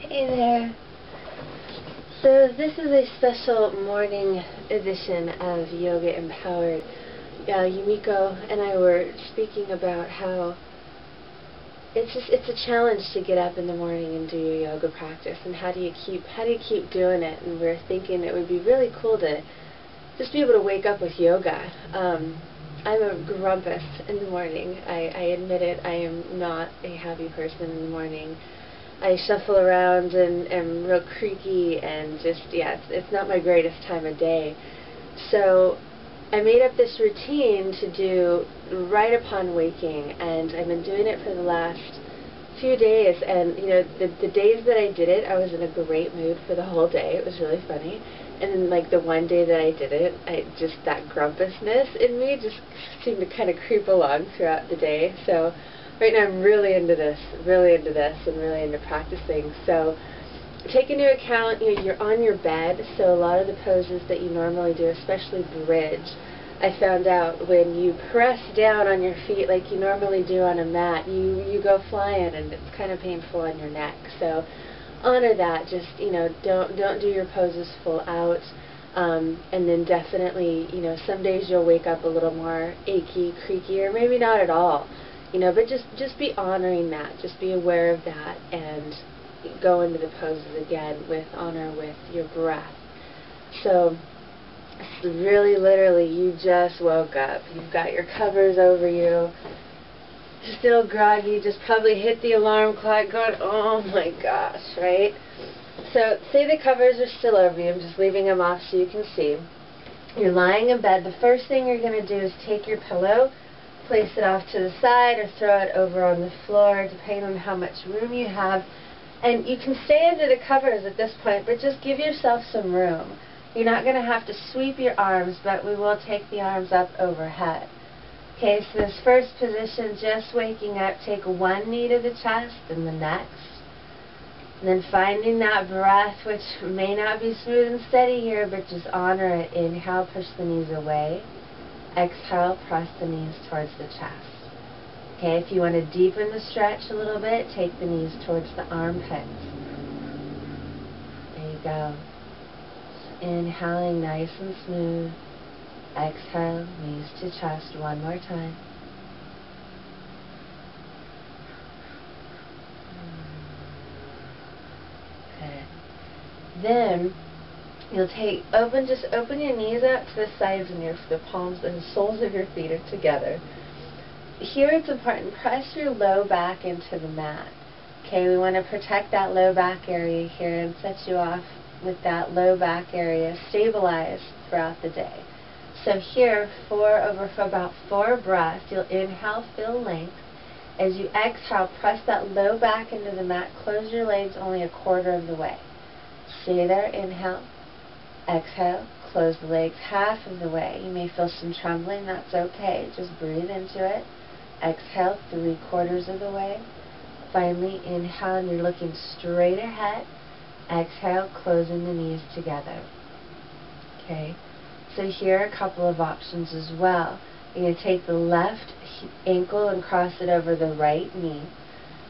Hey there. So this is a special morning edition of Yoga Empowered. Yumiko and I were speaking about how it's a challenge to get up in the morning and do your yoga practice, and how do you keep doing it? And we're thinking it would be really cool to just be able to wake up with yoga. I'm a grumpus in the morning. I admit it. I am not a happy person in the morning. I shuffle around and am real creaky and just, it's not my greatest time of day. So I made up this routine to do right upon waking, and I've been doing it for the last few days. And the days that I did it, I was in a great mood for the whole day. It was really funny. And then like the one day that I did it, that grumpusness in me just seemed to kind of creep along throughout the day. So right now I'm really into this, and really into practicing. So take into account, you're on your bed, so a lot of the poses that you normally do, especially bridge, I found out when you press down on your feet like you normally do on a mat, you go flying, and it's kind of painful on your neck. So honor that. Just don't do your poses full out. And then definitely, some days you'll wake up a little more achy, creaky, or maybe not at all. But just be honoring that. Just be aware of that, and go into the poses again with honor, with your breath. So really, literally, you just woke up. You've got your covers over you. Still groggy, just probably hit the alarm clock going, oh my gosh, right? So say the covers are still over you. I'm just leaving them off so you can see. You're lying in bed. The first thing you're going to do is take your pillow, place it off to the side, or throw it over on the floor, depending on how much room you have. And you can stay under the covers at this point, but just give yourself some room. You're not going to have to sweep your arms, but we will take the arms up overhead. Okay, so this first position, just waking up, take one knee to the chest and the next. And then finding that breath, which may not be smooth and steady here, but just honor it. Inhale, push the knees away. Exhale, press the knees towards the chest. Okay, if you want to deepen the stretch a little bit, take the knees towards the armpits. There you go. Inhaling nice and smooth. Exhale, knees to chest one more time. Good. Then you'll just open your knees out to the sides, and the palms and the soles of your feet are together. Here it's important, press your low back into the mat. Okay, we want to protect that low back area here and set you off with that low back area stabilized throughout the day. So here, for about 4 breaths, you'll inhale, feel length. As you exhale, press that low back into the mat. Close your legs only a quarter of the way. Stay there, inhale. Exhale, close the legs half of the way. You may feel some trembling, that's okay. Just breathe into it. Exhale, 3/4 of the way. Finally, inhale, and you're looking straight ahead. Exhale, closing the knees together. Okay. So here are a couple of options as well. You're going to take the left ankle and cross it over the right knee.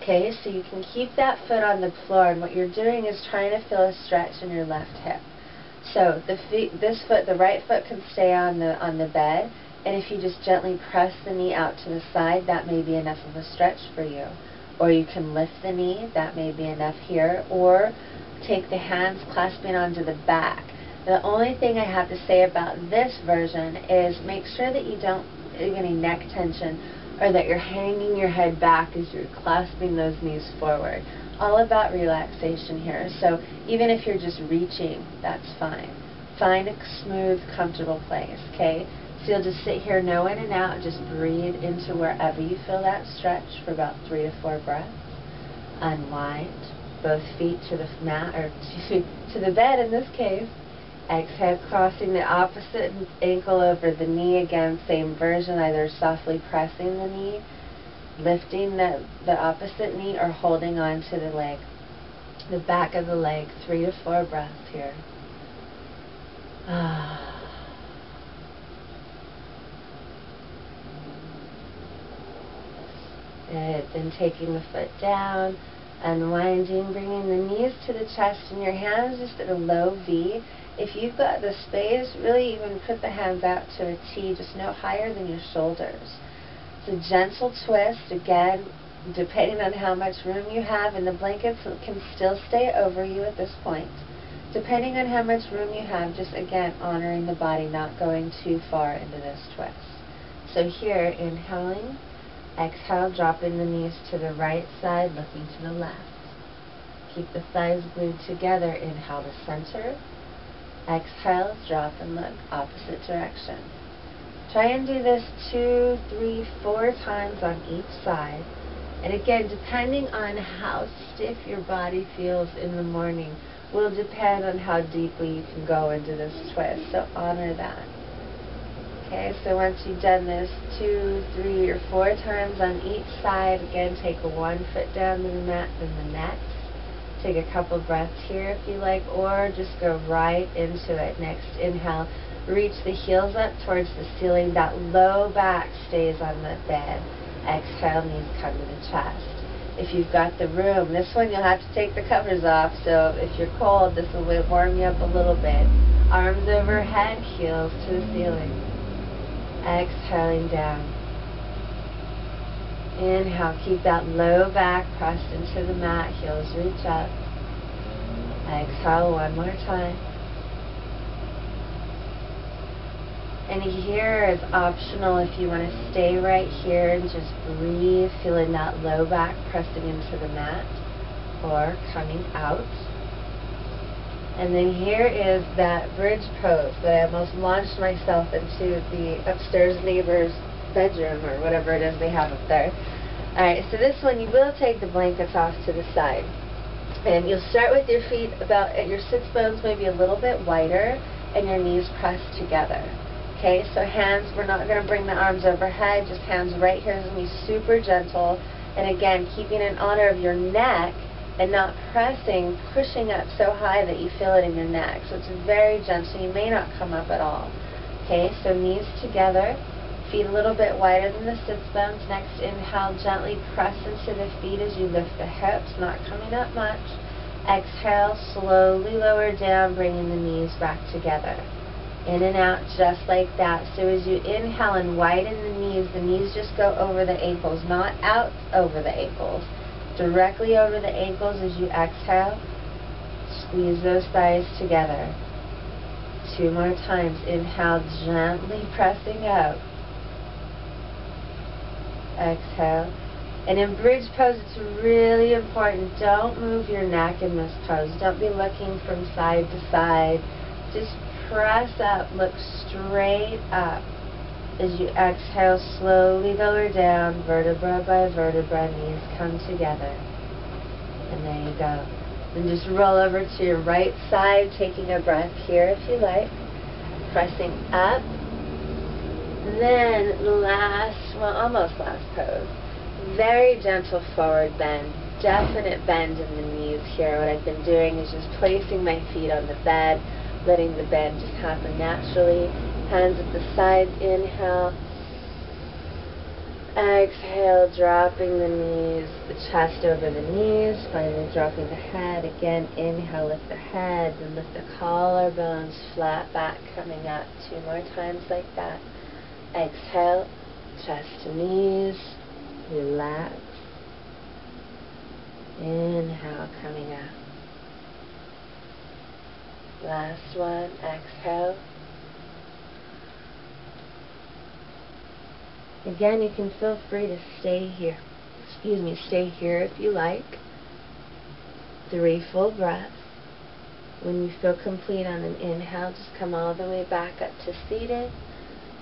Okay, so you can keep that foot on the floor, and what you're doing is trying to feel a stretch in your left hip. So the right foot can stay on the bed, and if you just gently press the knee out to the side, that may be enough of a stretch for you. Or you can lift the knee, that may be enough here, or take the hands clasping onto the back. The only thing I have to say about this version is make sure that you don't have any neck tension, or that you're hanging your head back as you're clasping those knees forward. All about relaxation here. So even if you're just reaching, that's fine. Find a smooth, comfortable place, okay? So you'll just sit here, no in and out, just breathe into wherever you feel that stretch for about 3 to 4 breaths. Unwind, both feet to the mat, or to the bed in this case. Exhale, crossing the opposite ankle over the knee. Again, same version, either softly pressing the knee, lifting the opposite knee, or holding on to the leg, the back of the leg. 3 to 4 breaths here. Good. Then taking the foot down, Unwinding, bringing the knees to the chest and your hands just at a low V. If you've got the space, really even put the hands out to a T, just no higher than your shoulders. It's a gentle twist, again, depending on how much room you have, and the blankets can still stay over you at this point. Depending on how much room you have, just again, honoring the body, not going too far into this twist. So here, inhaling, exhale, dropping the knees to the right side, looking to the left. Keep the thighs glued together. Inhale to center. Exhale, drop and look opposite direction. Try and do this 2, 3, 4 times on each side. And again, depending on how stiff your body feels in the morning, will depend on how deeply you can go into this twist. So honor that. Okay, so once you've done this 2, 3, or 4 times on each side, again, take one foot down to the mat, then the next. Take a couple breaths here if you like, or just go right into it. Next, inhale, reach the heels up towards the ceiling. That low back stays on the bed. Exhale, knees come to the chest. If you've got the room, this one you'll have to take the covers off, so if you're cold, this will warm you up a little bit. Arms overhead, heels to the ceiling. Exhaling down. Inhale, keep that low back pressed into the mat, heels reach up. Exhale one more time. And here is optional if you want to stay right here and just breathe, feeling that low back pressing into the mat, or coming out. And then here is that bridge pose that I almost launched myself into the upstairs neighbor's bedroom or whatever it is they have up there. Alright, so this one you will take the blankets off to the side. And you'll start with your feet about at your sits bones, maybe a little bit wider, and your knees pressed together. Okay, so hands, we're not going to bring the arms overhead, just hands right here. This is going to be super gentle. And again, keeping in honor of your neck and not pressing, pushing up so high that you feel it in your neck. So it's very gentle. You may not come up at all. Okay, so knees together, feet a little bit wider than the sits bones. Next, inhale, gently press into the feet as you lift the hips, not coming up much. Exhale, slowly lower down, bringing the knees back together. In and out just like that. So as you inhale and widen the knees just go over the ankles, not out over the ankles. Directly over the ankles as you exhale. Squeeze those thighs together. 2 more times. Inhale, gently pressing out. Exhale. And in bridge pose, it's really important. Don't move your neck in this pose. Don't be looking from side to side. Just press up, look straight up. As you exhale, slowly lower down, vertebra by vertebra, knees come together. And there you go. Then just roll over to your right side, taking a breath here if you like. Pressing up. Then almost last pose. Very gentle forward bend. Definite bend in the knees here. What I've been doing is just placing my feet on the bed, letting the bend just happen naturally. Hands at the sides, inhale. Exhale, dropping the knees, the chest over the knees, finally dropping the head. Again, inhale, lift the head, then lift the collarbones, flat back, coming up. 2 more times like that. Exhale, chest to knees, relax. Inhale, coming up. Last one, exhale. Again, you can feel free to stay here. Stay here if you like. 3 full breaths. When you feel complete on an inhale, just come all the way back up to seated.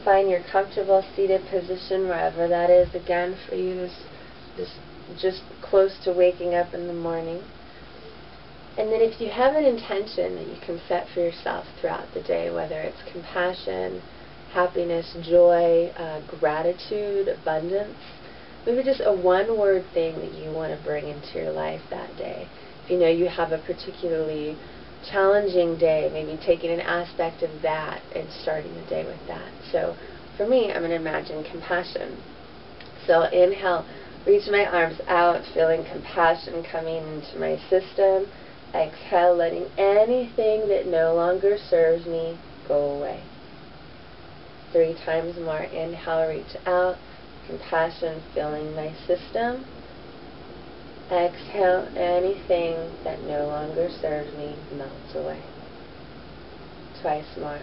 Find your comfortable seated position wherever that is. Again, for you, just close to waking up in the morning. And then if you have an intention that you can set for yourself throughout the day, whether it's compassion, happiness, joy, gratitude, abundance, maybe just a one-word thing that you want to bring into your life that day. If you know you have a particularly challenging day, maybe taking an aspect of that and starting the day with that. So for me, I'm going to imagine compassion. So inhale, Reach my arms out, feeling compassion coming into my system. Exhale, letting anything that no longer serves me go away. 3 times more. Inhale, reach out, compassion filling my system. Exhale, anything that no longer serves me melts away. Twice more.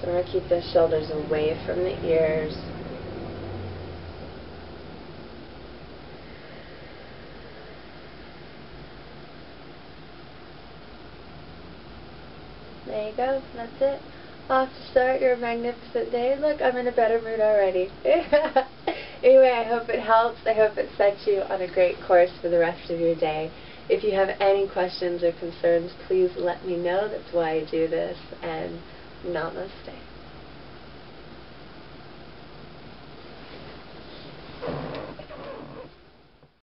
So I'm going to keep the shoulders away from the ears. There you go. That's it. Off to start your magnificent day. Look, I'm in a better mood already. Anyway, I hope it helps. I hope it sets you on a great course for the rest of your day. If you have any questions or concerns, please let me know. That's why I do this. And namaste.